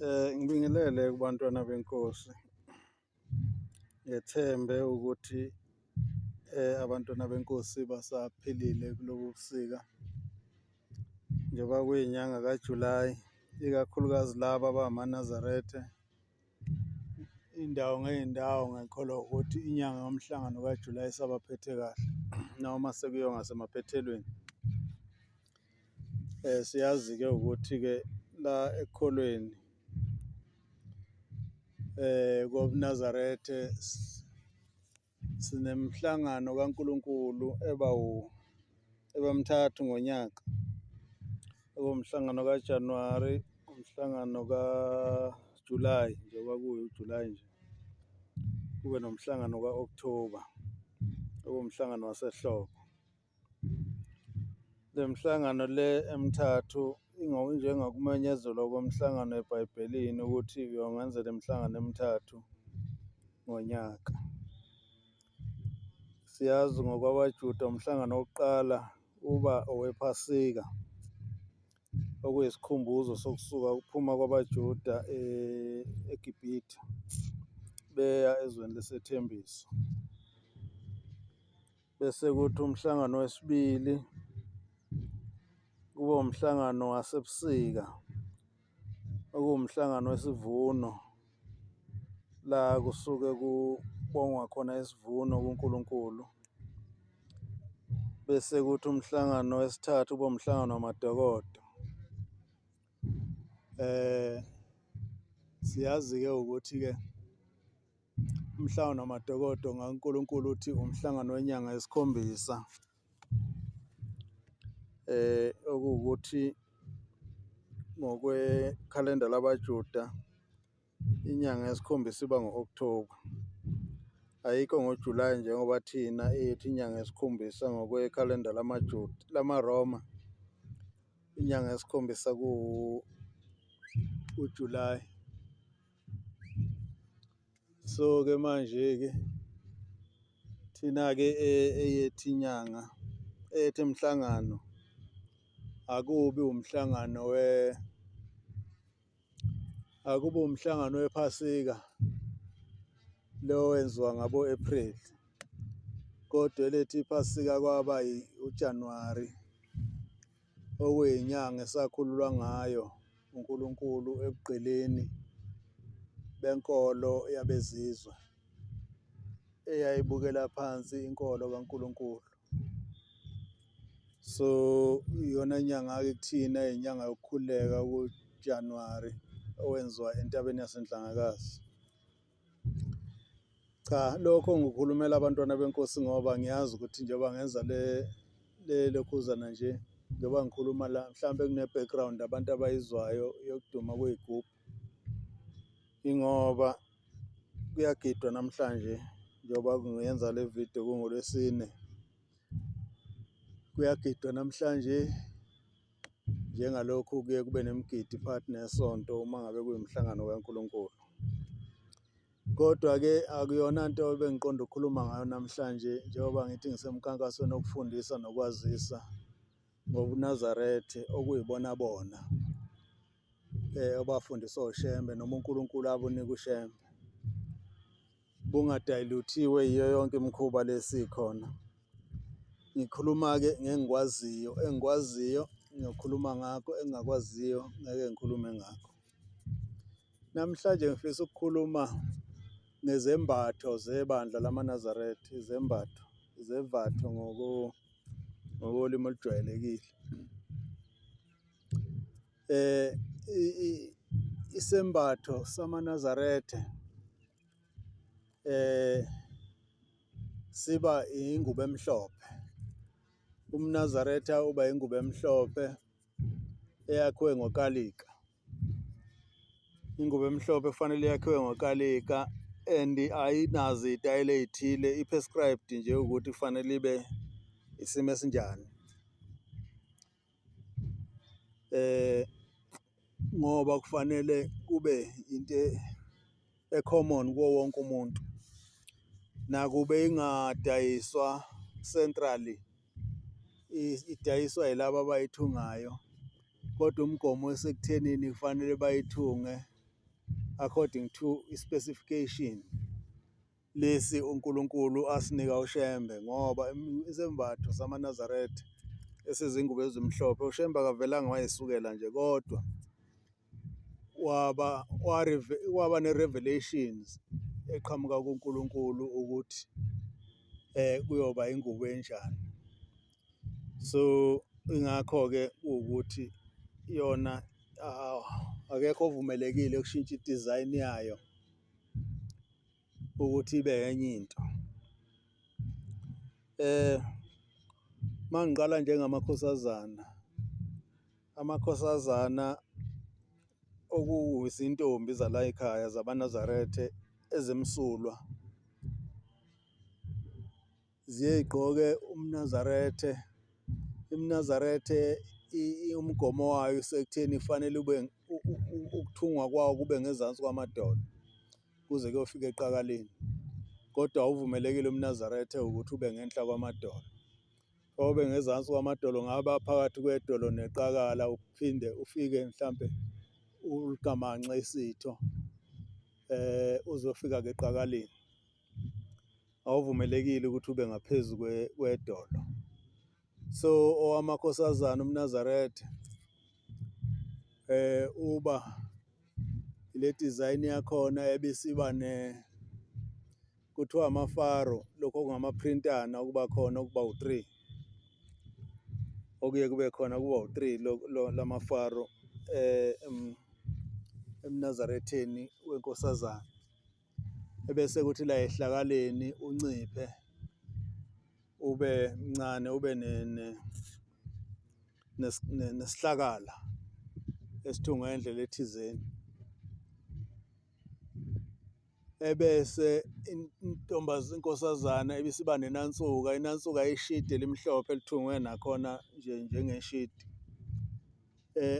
Ngibingelele kubantwana benkosi. Ngethembe ukuthi abantwana benkosi basaphilile kulobu busika njengoba kuyinyanga kaJulayi, ikakhulukazi laba abangamaNazaretha. Indawo ngey'ndawo ngikholwa ukuthi inyanga yomhlangano kaJulayi isabaphethe kahle noma sekuyiwa ngasemaphethelweni. Siyazi-ke ukuthi-ke la ekukholweni kobuNazaretha sinemhlangano kaNkulunkulu eba mthathu ngonyaka. Umhlangano kaJanuwari, umhlangano kaJulayi njengoba kuwuJulayi nje, kube nomhlangano ka-October okuwumhlangano wasehlobo. Le mihlangano le emithathu njengokumenyezelwa komhlangano eBhayibhelini ukuthi ngenzele imihlangano emithathu ngonyaka. Siyazi ngokwabaJuda umhlangano wokuqala uba owePhasika, okuyisikhumbuzo ukuphuma kwabaJuda eGibhithe beya ezweni lesethembiso. Bese kuthi umhlangano wesibili kube umhlangano wasebusika, okuwumhlangano wesivuno la kusuke kubongwa khona isivuno kuNkulunkulu. Bese kuthi umhlangano wesithathu kube umhlangano wamadokodo. Siyazi-ke ukuthi-ke umhlangano wamadokodo ngaNkulunkulu uthi umhlangano wenyanga yesikhombisa, okuwukuthi ngokwekhalenda labaJuda inyanga yesikhombisa iba ngo-October, ayikho ngoJulayi njengoba thina ethu inyanga yesikhombisa ngokwekhalenda lamaRoma inyanga yesikhombisa kuJulayi. So-ke manje-ke thina-ke eyethu inyanga eyethu imihlangano akube umhlangano wePhasika lo wenziwa ngabo-April, kodwa elethu iPhasika kwaba uJanuwari, okuyinyanga esakhululwa ngayo uNkulunkulu ebugqilini benkolo yabezizwe eyayibukela phansi inkolo kaNkulunkulu. So iyona nyanga-ke kuthina inyanga yokukhululeka kuJanuwari owenziwa entabeni yaseNhlangakazi. Cha, lokho ngikukhulumela abantwana benkosi ngoba ngiyazi ukuthi njengoba ngenza le lokhuzana nje, njengoba ngikhuluma la mhlambe kune-background abantu abayizwayo yokuduma kwey'gubhu. Ingoba kuyagidwa namhlanje njengoba ngiyenza le video kungoLwesine. Kuyagidwa namhlanje njengalokhu kuye kube nemigidi phakathi nesonto uma ngabe kuyimhlangano kaNkulunkulu. Kodwa-ke akuyona nto ebengiqonda ukukhuluma ngayo namhlanje njengoba ngithi ngisemkhankasweni wokufundisa nokwazisa ngobuNazaretha okuyibona bona abafundiswa uShembe noma uNkulunkulu abunika uShembe. Bungadayiluthiwe yiyo yonke imikhuba lesikhona. Ngikhuluma-ke engikwaziyo ngiyokhuluma ngakho, engingakwaziyo ngeke ngikhulume ngakho. Namhlanje ngifisa ukukhuluma ngezembatho zebandla lamaNazaretha, zevatho ngokolimi olujwayelekile. Isembatho samaNazaretha siba ingubo emhlophe. UmNazaretha uba ingubo emhlophe eyakhiwe ngokalika. Ingubo emhlophe kufanele yakhiwe ngokalika and ayinazo iy'tayela ey'thile, i-prescribed nje ukuthi kufanele ibe isimo esinjani. Ngoba kufanele kube into e-common kuwo wonke umuntu, nakube ingadayiswa centrally, idayiswa yilabo abayithungayo, kodwa umgomo wesekuthenini kufanele bayithunge according to specification lesi uNkulunkulu asinika uShembe, ngoba izembatho zamaNazaretha esizingubo ezimhlophe uShembe akavelanga wayesukela nje, kodwa waba ne-revelations eqhamuka kuNkulunkulu ukuthi kuyoba ingubo enjani. So ingakho-ke ukuthi yona akekho ovumelekile ukushintsha i-design yayo ukuthi ibe enye into. Mangiqala njengamakhosazana, amakhosazana okuyizintombi zala ekhaya zabaNazarethe ezimsulwa ziyey'gqoke umNazarethe. ImNazarethe umgomo wayo usekutheni kufanele ube ukuthungwa kwawo kube ngezansi kwamadolo kuze kuyofika eqakaleni, kodwa awuvumelekile umNazarethe ukuthi ube ngenhla kwamadolo. Ube ngezansi kwamadolo, ngaba phakathi kwedolo neqakala, uphinde ufike mhlampe uligamanxe isitho uzofika-ke eqakaleni. Awuvumelekile ukuthi ube ngaphezu kwedolo. So owamakhosazana umNazarethe uba ile design yakhona ebisiba kuthiwa amafaro, lokho okungamaprintana okuba khona okuba u-3, okuye kube khona kuba u-3 lamafaro emNazaretheni wenkosazana. Ebese kuthi la ehlakaleni unciphe ube mncane, ube nesihlakala esithungwe ngendlela ethizeni. Ebese inkosazana ebisiba nenansuka, inansuka ishidi elimhlophe elithungwe nakhona nje njengeshidi,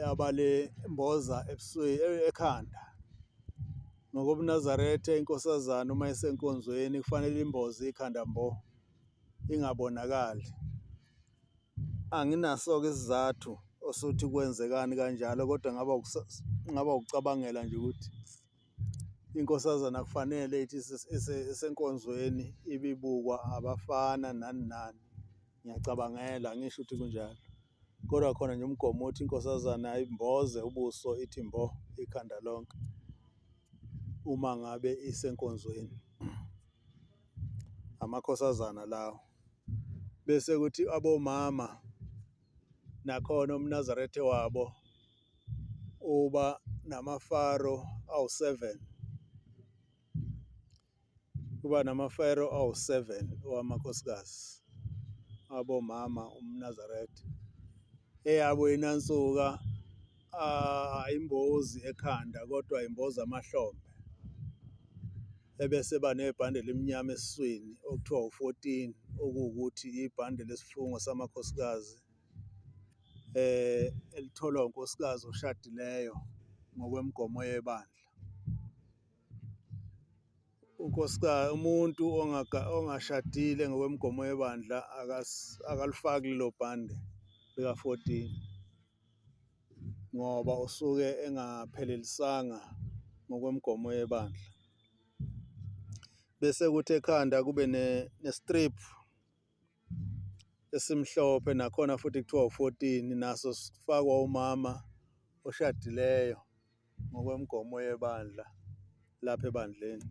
abale mboza ekhanda. NgokobuNazarethe inkosazana uma isenkonzweni kufanele imboze ikhanda mbo, ingabonakali. Anginaso-ke isizathu osuthi kwenzekani kanjalo, kodwa ngaba ukucabangela nje ukuthi inkosazana kufanele ithi isenkonzweni ibibukwa abafana nani nani. Ngiyacabangela, angisho ukuthi kunjalo, kodwa khona nje umgomo uthi inkosazana imboze ubuso ithi mbo ikhanda lonke uma ngabe isenkonzweni. Amakhosazana lawo. Bese kuthi abomama nakhona umNazarethe wabo uba namafaro awu-7, kuba namafaro awu-7 owamakhosikazi abomama umNazarethe. Eyabo inansuka ayimbozi ekhanda kodwa imboza amahlombe. Ebese banebhande elimnyama esiswini okuthiwa u-14, okuwukuthi ibhande lesifungo samakhosikazi elitholwa unkosikazi oshadileyo ngokwemigomo yebandla. Unkosikazi, umuntu ongashadile ngokwemigomo yebandla akalifaki lelo bhande lika-14 ngoba usuke engaphelelisanga ngokwemigomo yebandla. Bese kuthi ekhanda kube nestrip esimhlophe, nakhona futhi kuthiwa u-14, naso sifakwa umama oshadileyo ngokwemigomo yebandla lapha ebandleni.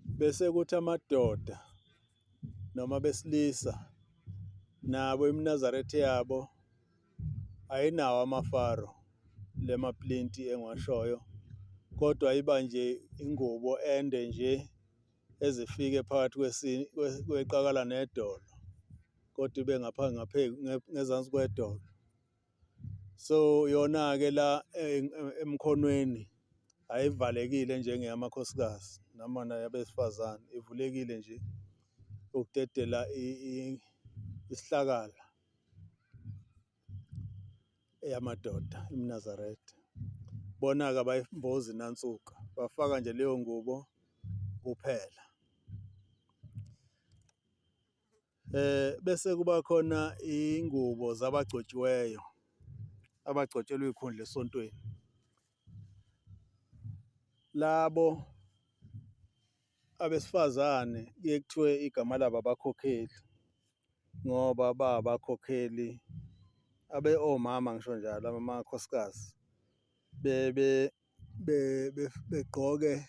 Bese kuthi amadoda noma besilisa nabo iMnazarethe yabo ayinawo amafaro lemaplinti engiwashoyo, kodwa iba nje ingubo ende nje ezifike phakathi kweqakala nedolo, kodwa ibe ngezansi kwedolo. So yona-ke la emkhonweni ayivalekile njengeyamakhosikazi noma yabesifazane, ivulekile nje ukudedela isihlakala eyamadoda iMnazarethe. Bona-ke abayimbozi nansuka, bafaka nje leyo ngubo kuphela. Bese kuba khona ingubo zabagcotshiweyo, abagcotshelwe ikhundla esontweni. labo abesifazane kuye kuthiwe igama labo abakhokheli ngoba abakhokheli omama ngisho njalo amakhosikazi begqoke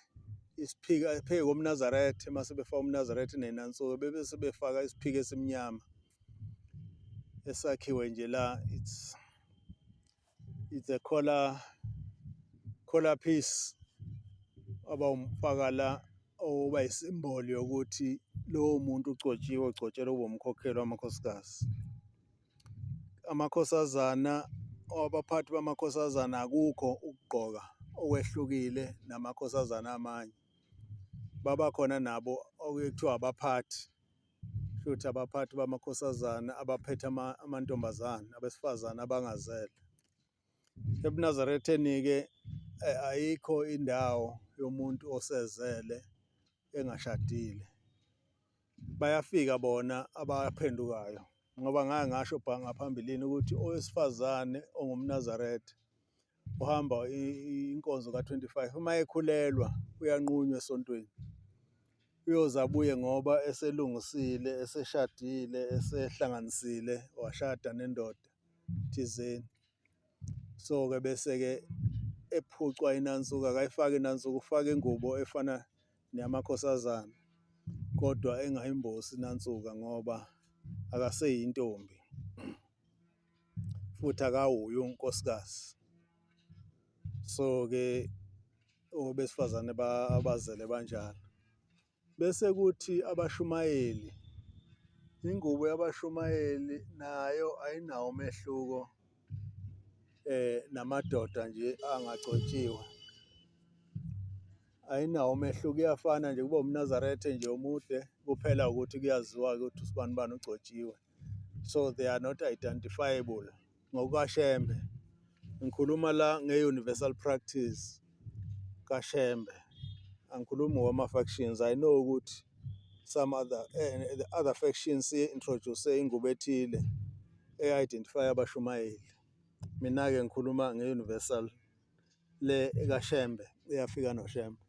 isiphika phezu komNazaretha mase befaka umNazaretha nenansuka bese befaka isiphika esimnyama esakhiwe nje la it's a collar piece abawumfaka la oba yisimboli yokuthi lowo muntu ugcotshelwe ube umkhokheli wamakhosikazi. Amakhosazana abaphathi bamakhosazana akukho ukugqoka okwehlukile namakhosazana amanye. Babakhona nabo okuthiwa abaphathi futhi abaphathi bamakhosazana abaphethe amantombazane abesifazane abangazele. EbuNazaretheni-ke ayikho indawo yomuntu osezele engashadile. Bayafika bona abaphendukayo ngoba ngake ngasho ngaphambilini ukuthi owesifazane ongumNazaretha uhamba inkonzo ka-25 uma ekhulelwa uyanqunywa esontweni. Uyoze abuye ngoba eselungisile, eseshadile, esehlanganisile, washada nendoda thizeni. So-ke bese-ke ephucwa inansuka, akayifaki inansuka, ufaka ingubo efana neyamakhosazana kodwa engayimbosi inansuka ngoba akaseyintombi futhi akawuye unkosikazi. So-ke besifazane abazele banjalo. Bese kuthi abashumayeli, ingubo yabashumayeli nayo ayinawo umehluko namadoda nje angagcotshiwe. Ayinawo umehluko, iyafana nje kuba umNazaretha nje omude kuphela ukuthi kuyaziwa ukuthi usibani bani ugcotshiwe. So they are not identifiable ngokukaShembe. Ngikhuluma la nge-universal practice kaShembe. Angikhulumi ngama-factions. I know ukuthi some the other factions introduce ingubo ethile e-identify abashumayeli. Mina-ke ngikhuluma nge-universal le kaShembe eyafika noShembe.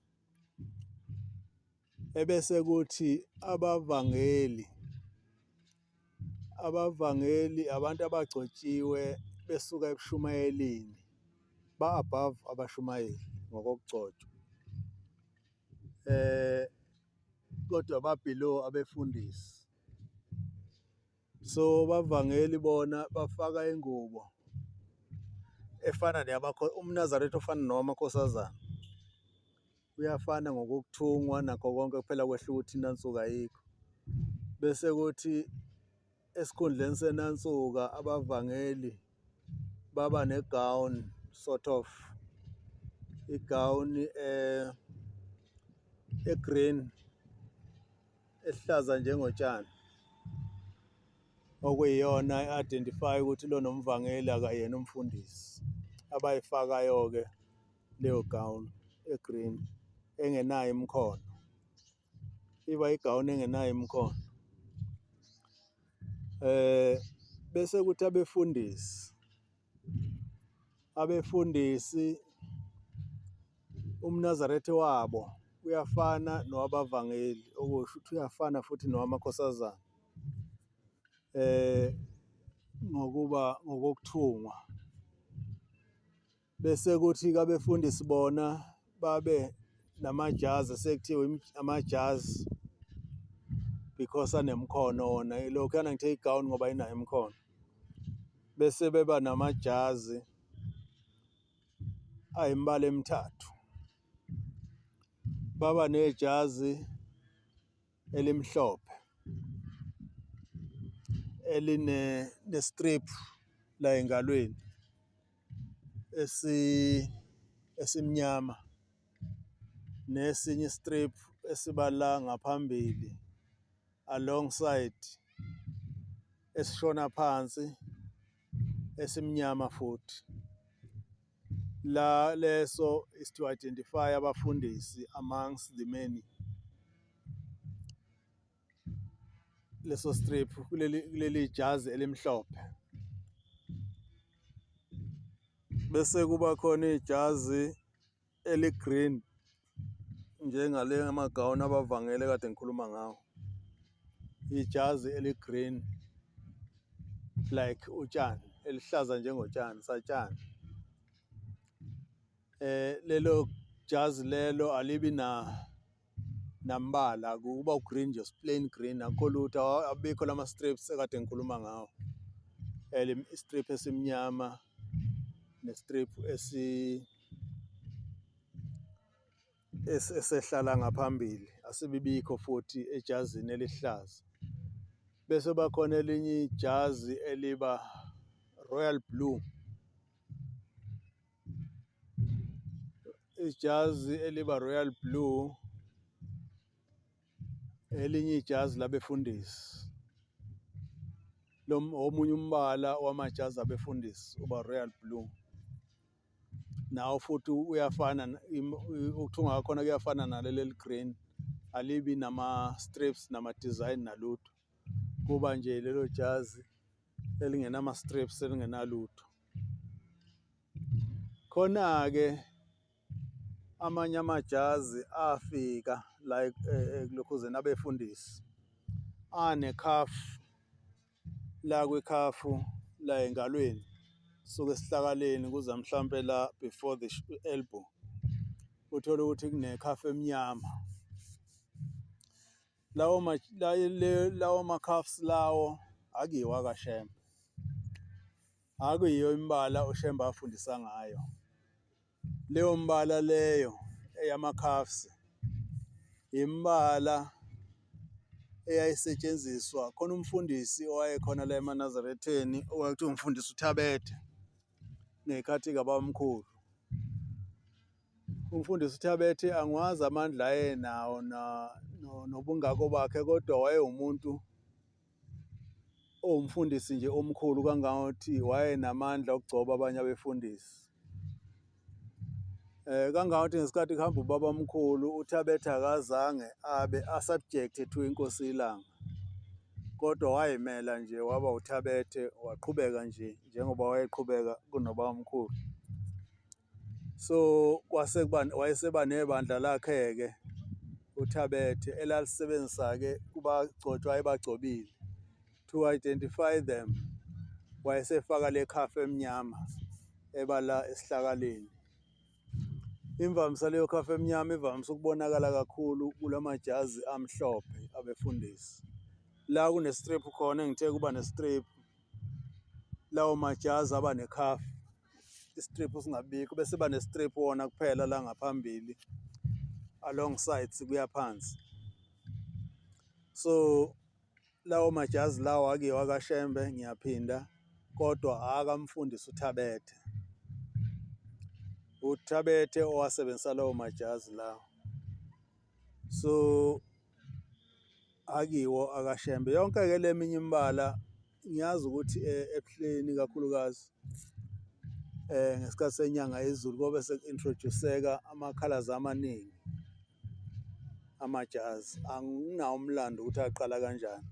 Ebese kuthi abavangeli abantu abagcotshiwe besuka ebushumayelini ba-above abashumayeli ngokokugcotshwa. Kodwa ba-below abefundisi. So bavangeli bona bafaka ingubo efana umNazaretha ofana nowamakhosazana. Uyafana ngokukuthungwa nakho konke kuphela kwehluka ukuthi inansuka ayikho. Bese kuthi esikhundleni senansuka abavangeli baba negown sort of igawuni egreen ehlaza njengotshani okuyiyona i-identify ukuthi lona umvangeli akayena umfundisi. Abayifakayo-ke leyo gown egreen engenayo imikhono, iba igawuni engenayo imikhono. Bese kuthi abefundisi umNazaretha wabo uyafana nowabavangeli, okusho ukuthi uyafana futhi nowamakhosazana ngokuthungwa. Bese kuthi abefundisi bona babe namajazi, sekuthiwe amajazi because anemkhono wona lokhuyana ngithe igawuni ngoba inayo imkhono. Bese beba namajazi ayimbala emithathu. Baba nejazi elimhlophe strip la engalweni esimnyama nesinye strip esibala ngaphambili alongside esishona phansi esimnyama futhi. La leso is to identify abafundisi amongst the many. Leso strip kuleli jazi elimhlophe. Bese kuba khona ijazi eligreen njengale amagawuni abavangele kade ngikhuluma ngawo, ijazi eli-green like utshani, elihlaza njengotshani satshani. Lelo jazi lelo alibi nambala, kuba green just plain green, akho lutho, abikho lama strips ekade ngikhuluma ngawo. Istrip esimnyama nestrip esehlala ngaphambili asibibikho futhi ejazini elihlaza. Bese bakhona elinye ijazi eliba royal blue, ijazi eliba royal blue, elinye ijazi labefundisi. Omunye umbala wamajazi abefundisi uba royal blue, nawo futhi uyafana, ukuthunga kwakhona kuyafana naleli green, alibi nama strips nama design nalutho, kuba nje lelo jazi elingenama strips elingenalutho. Khona-ke amanye amajazi afika like kulokhuzeni abefundisi anekhafu la kwekhafu la engalweni, suke esihlakaleni kuza mhlampe la before the elbow, uthola ukuthi kunekhafu emnyama. Lawo makhafs lawo akiwa kaShembe, akuyiyo imbala uShembe afundisa ngayo. Leyo mbala leyo eyamakhafs imbala eyayisetshenziswa khona umfundisi owayekhona la eManazaretheni okwakuthiwa umfundisi uThabethe ngekhathi kabamkhulu. Umfundisi uThabethe angiwazi amandla ayenawo nobungako bakhe, kodwa wayewumuntu owumfundisi nje omkhulu kangangokuthi wayenamandla okugcoba abanye abefundisi. Kangangokuthi ngesikhathi kuhamba ubabamkhulu uThabethe akazange abe asubjected to inkosi ilanga, kodwa wayimela nje waba uThabethe, waqhubeka nje njengoba wayeqhubeka kunobabamkhulu. So wayeseba nebandla lakhe-ke uThabethe elalisebenzisa-ke kubagcotshwa ayebagcobile to identify them. Wayesefaka le khafu emnyama ebala esihlakaleni. Imvamisa leyo khafu emnyama ivamisa ukubonakala kakhulu kulamajazi amhlophe abefundisi. La kunestrip khona engithe kuba nestrip, lawo majazi aba nekhafu, istrip singabikho, bese ba nestrip wona kuphela la ngaphambili along sides kuya phansi. So lawo majazi lawo akiwa kaShembe, ngiyaphinda, kodwa akamfundisi uThabethe. UThabethe owasebenzisa lawo majazi lawo. So akiwo akaShembe. Yonke-ke le minye imbala ngiyazi ukuthi ebuhleni kakhulukazi ngesikhathi senyanga yezulu kobe seku-introduce-eka ama-colours amaningi amajazi. Anginawo umlando ukuthi aqala kanjani,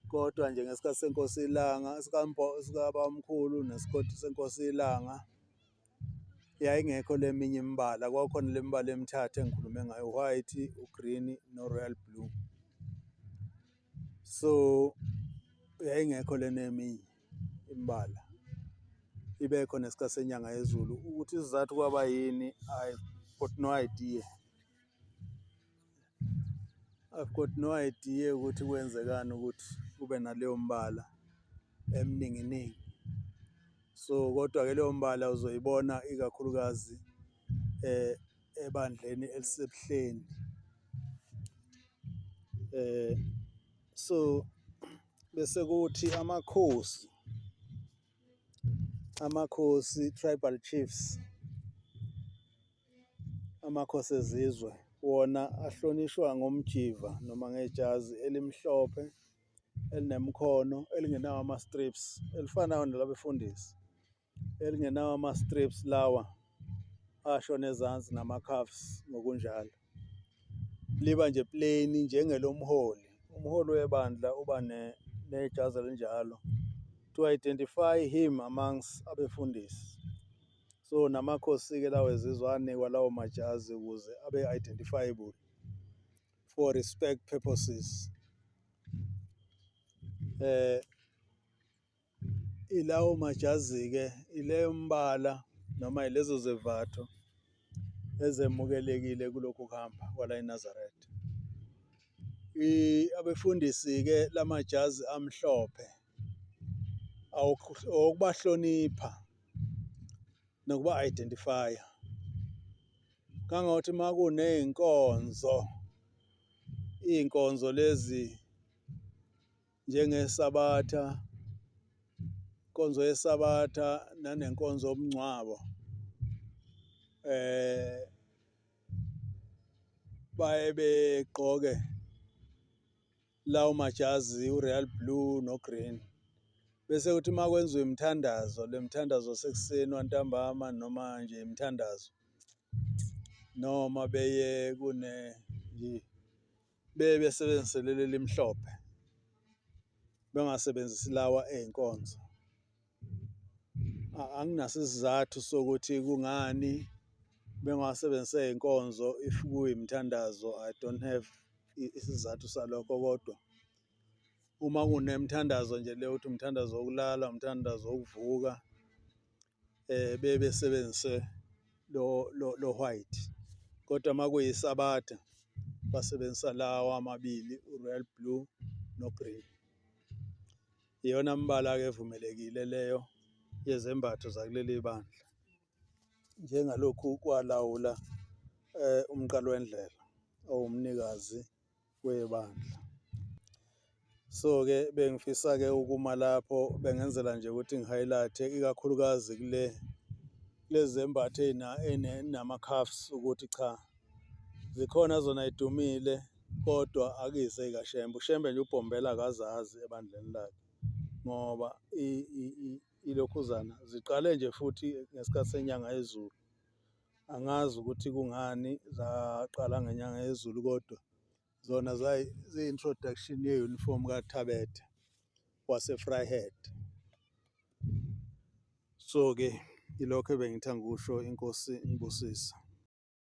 kodwa nje ngesikhathi senkosi ilanga sikabamkhulu nesikhathi senkosi ilanga yayingekho le minye imbala, kwakukhona le mbala emithathu engikhulume ngayo, white, ugreen no-royal blue. So yayingekho lena eminye imbala ibekho nesikhathi senyanga yezulu. Ukuthi isizathu kwaba yini, I've got no idea. I've got no idea ukuthi kwenzekani ukuthi kube naleyo mbala emininginingi. So kodwa-ke leyo mbala uzoyibona ikakhulukazi ebandleni elisebuhleni. So bese kuthi amakhosi tribal chiefs, amakhosi ezizwe, wona ahlonishwa ngomjiva noma ngejazi elimhlophe elinemkhono elingenawo ama-strips, elifanayo nalabefundisi, elingenawo ama-strips lawa asho nezansi nama-cuffs ngokunjalo. Liba nje plain njengelomholi. Umholi webandla uba nejazi elinjalo to identify him amongst abefundisi. So namakhosi-ke lawo ezizwe anikwa lawo majazi ukuze abe identifiable for respect purposes. Ilawo majazi-ke ileyo mbala noma ilezo zevatho ezemukelekile kulokhu kuhamba kwala eNazaretha. Abefundisi-ke lamajazi amhlophe okubahlonipha nokuba identifya. Kangokuthi uma iy'nkonzo lezi njengesabatha, inkonzo yesabatha nanenkonzo yomngcwabo, baye begqoke lawo majazi u-royal blue no-green. Bese kuthi uma kwenziwa imithandazo, le mithandazo sekuseni wantambama noma nje imithandazo, noma beye beye besebenzise leli elimhlophe, bengasebenzisi lawa ey'nkonzo. Anginaso isizathu sokuthi kungani bengasebenzisa ey'nkonzo if kuyimithandazo. I don't have isizathu salokho, kodwa uma kunemithandazo nje leyo uthi umthandazo wokulala, umthandazo wokuvuka, beye besebenzise lo white. Kodwa uma kuyisabatha basebenzisa lawa amabili, u-royal blue no-green. Iyona mbala-ke evumelekile leyo yezembatho zakuleli bandla, njengalokhu kwalawula umqalwendlela owumnikazi webandla. So-ke bengifisa-ke ukuma lapho, bengenzela nje ukuthi ngi-highlight-e ikakhulukazi lezi zembatho ey'nama-cuffs, ukuthi cha, zikhona zona y'dumile kodwa akuyize yikaShembe. uShembe nje ubhombela akazazi ebandleni lakhe ngoba ilokhuzana ziqale nje futhi ngesikhathi senyanga yezulu. Angazi ukuthi kungani zaqala ngenyanga yezulu, kodwa zona ziyi-introduction ye-uniform kaThabethe wase-Vryheid. So-ke ilokho ebengithanda ukusho. Inkosi ngibusisa.